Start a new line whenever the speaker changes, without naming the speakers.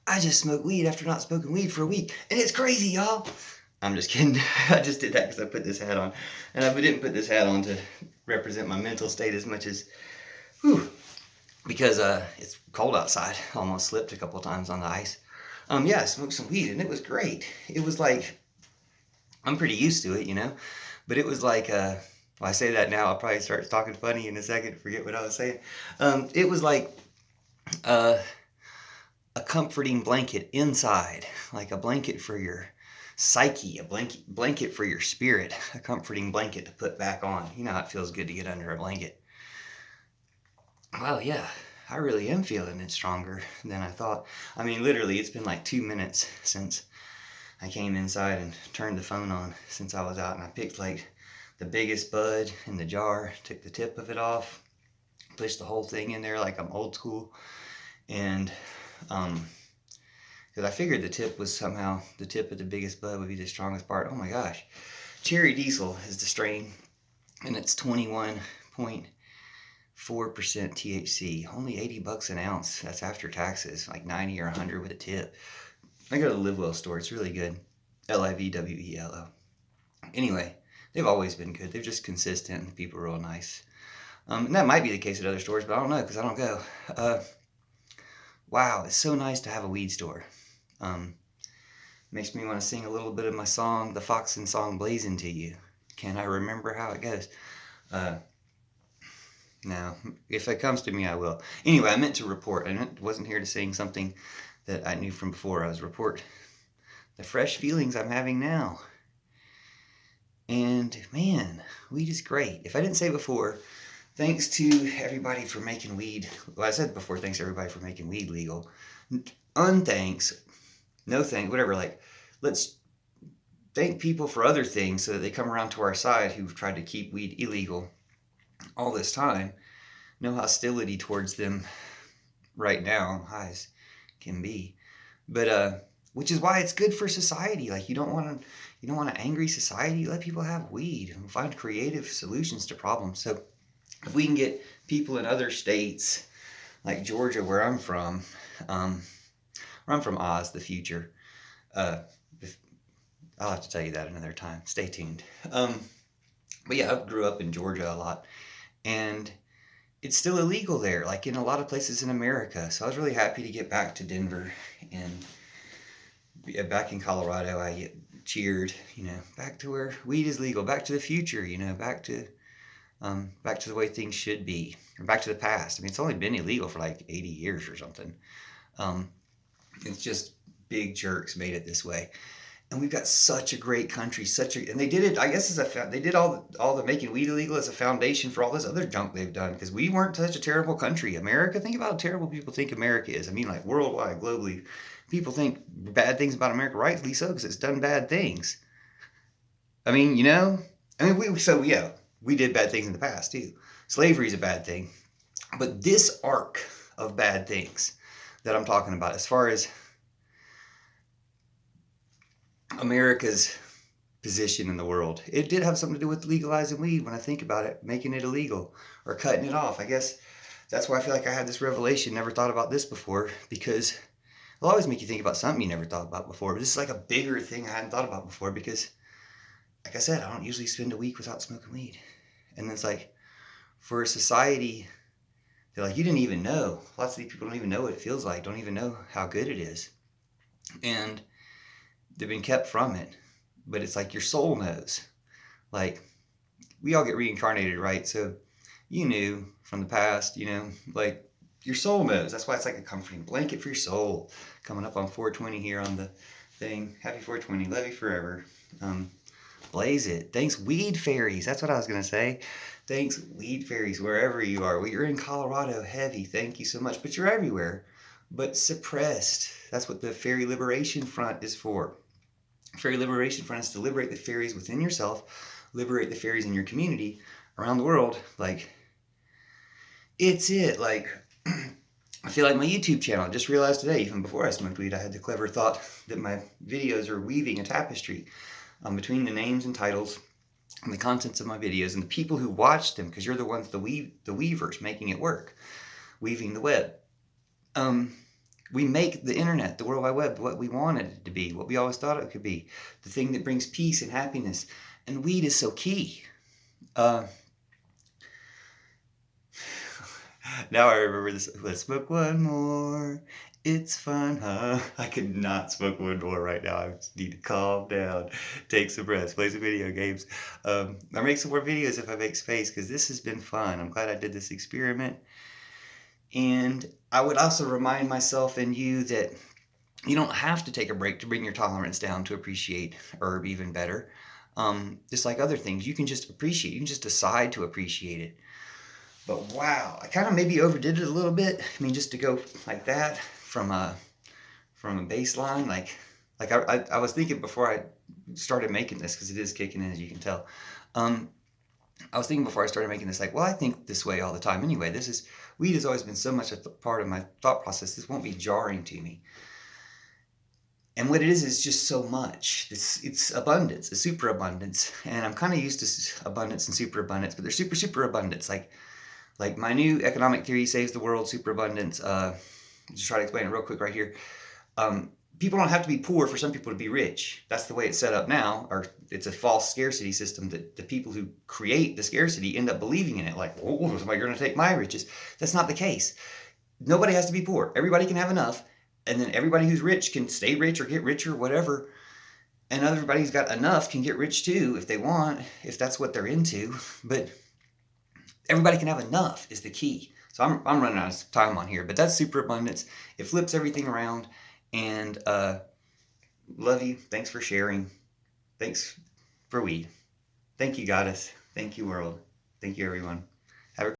I just smoked weed after not smoking weed for a week, and it's crazy, y'all. I'm just kidding. I just did that because I put this hat on. And I didn't put this hat on to represent my mental state as much as, whew, because it's cold outside. I almost slipped a couple times on the ice. Yeah, I smoked some weed, and it was great. It was like, I'm pretty used to it, but it was like, well, I say that now, I'll probably start talking funny in a second, forget what I was saying. It was like uh, a comforting blanket inside, like a blanket for your psyche, a blanket for your spirit, a comforting blanket to put back on. You know how it feels good to get under a blanket. Well, yeah, I really am feeling it stronger than I thought. I mean, literally, it's been like 2 minutes since I came inside and turned the phone on since I was out, and I picked like the biggest bud in the jar, took the tip of it off, pushed the whole thing in there like I'm old school, and because I figured the tip was somehow, the tip of the biggest bud would be the strongest part. Oh my gosh. Cherry Diesel is the strain, and it's 21.4% THC. Only $80 an ounce. That's after taxes, like 90 or 100 with a tip. I go to the Live Well store. It's really good. LIVWELO. Anyway, they've always been good. They're just consistent, and the people are real nice. And that might be the case at other stores, but I don't know because I don't go. Wow, it's so nice to have a weed store. Makes me want to sing a little bit of my song, the Foxen song, Blazing to You. Can I remember how it goes? No, if it comes to me, I will. Anyway, I meant to report. I wasn't here to sing something that I knew from before. I was report the fresh feelings I'm having now. And man, weed is great. If I didn't say before, thanks to everybody for making weed. Well, I said before, thanks to everybody for making weed legal. Unthanks, no thanks, whatever. Like, let's thank people for other things so that they come around to our side who've tried to keep weed illegal all this time. No hostility towards them right now, high as can be. But which is why it's good for society. Like you don't want an angry society. Let people have weed and find creative solutions to problems. So if we can get people in other states like Georgia, where I'm from Oz, the future. I'll have to tell you that another time. Stay tuned. But yeah, I grew up in Georgia a lot, and it's still illegal there, like in a lot of places in America. So I was really happy to get back to Denver, and back in Colorado, I cheered, back to where weed is legal, back to the future, back to the way things should be, or back to the past. I mean, it's only been illegal for like 80 years or something. It's just big jerks made it this way. And we've got such a great country, and they did it, I guess, they did all the making weed illegal as a foundation for all this other junk they've done, because we weren't such a terrible country. America, think about how terrible people think America is. I mean, like worldwide, globally, people think bad things about America, rightly so, because it's done bad things. I mean, we did bad things in the past too. Slavery is a bad thing, but this arc of bad things that I'm talking about, as far as America's position in the world, it did have something to do with legalizing weed when I think about it, making it illegal or cutting it off. I guess that's why I feel like I had this revelation, never thought about this before, because it'll always make you think about something you never thought about before. But this is like a bigger thing I hadn't thought about before because, like I said, I don't usually spend a week without smoking weed. And it's like, for a society, they're like, you didn't even know. Lots of these people don't even know what it feels like, don't even know how good it is. And they've been kept from it. But it's like your soul knows. Like, we all get reincarnated, right? So you knew from the past, like your soul knows. That's why it's like a comforting blanket for your soul. Coming up on 420 here on the thing. Happy 420, love you forever. Blaze it. Thanks, weed fairies. That's what I was going to say. Thanks, weed fairies, wherever you are. Well, you're in Colorado, heavy. Thank you so much. But you're everywhere. But suppressed. That's what the Fairy Liberation Front is for. Fairy Liberation Front is to liberate the fairies within yourself, liberate the fairies in your community around the world. Like, it's it. Like, I feel like my YouTube channel, I just realized today, even before I smoked weed, I had the clever thought that my videos are weaving a tapestry between the names and titles and the contents of my videos and the people who watch them, because you're the ones, the weavers making it work, weaving the web. We make the internet, the World Wide Web, what we wanted it to be, what we always thought it could be, the thing that brings peace and happiness. And weed is so key. Uh, Now I remember this. Let's smoke one more. It's fun, huh? I could not smoke one more right now. I just need to calm down, take some breaths, play some video games. I'll make some more videos if I make space because this has been fun. I'm glad I did this experiment. And I would also remind myself and you that you don't have to take a break to bring your tolerance down to appreciate herb even better. Just like other things, you can just appreciate, you can just decide to appreciate it. But wow, I kind of maybe overdid it a little bit. I mean, just to go like that from a baseline, like I was thinking before I started making this because it is kicking in as you can tell. I was thinking before I started making this, like, well, I think this way all the time anyway. Weed has always been so much a part of my thought process. This won't be jarring to me. And what it is just so much. It's abundance, a superabundance, and I'm kind of used to abundance and superabundance, but there's super abundance, like my new economic theory saves the world, superabundance. Just try to explain it real quick right here. People don't have to be poor for some people to be rich. That's the way it's set up now, or it's a false scarcity system that the people who create the scarcity end up believing in it. Like, oh, somebody going to take my riches. That's not the case. Nobody has to be poor. Everybody can have enough, and then everybody who's rich can stay rich or get richer, whatever. And everybody who's got enough can get rich too if they want, if that's what they're into. But everybody can have enough is the key. So I'm running out of time on here, but that's superabundance. It flips everything around. And love you. Thanks for sharing. Thanks for weed. Thank you, Goddess. Thank you, world. Thank you, everyone.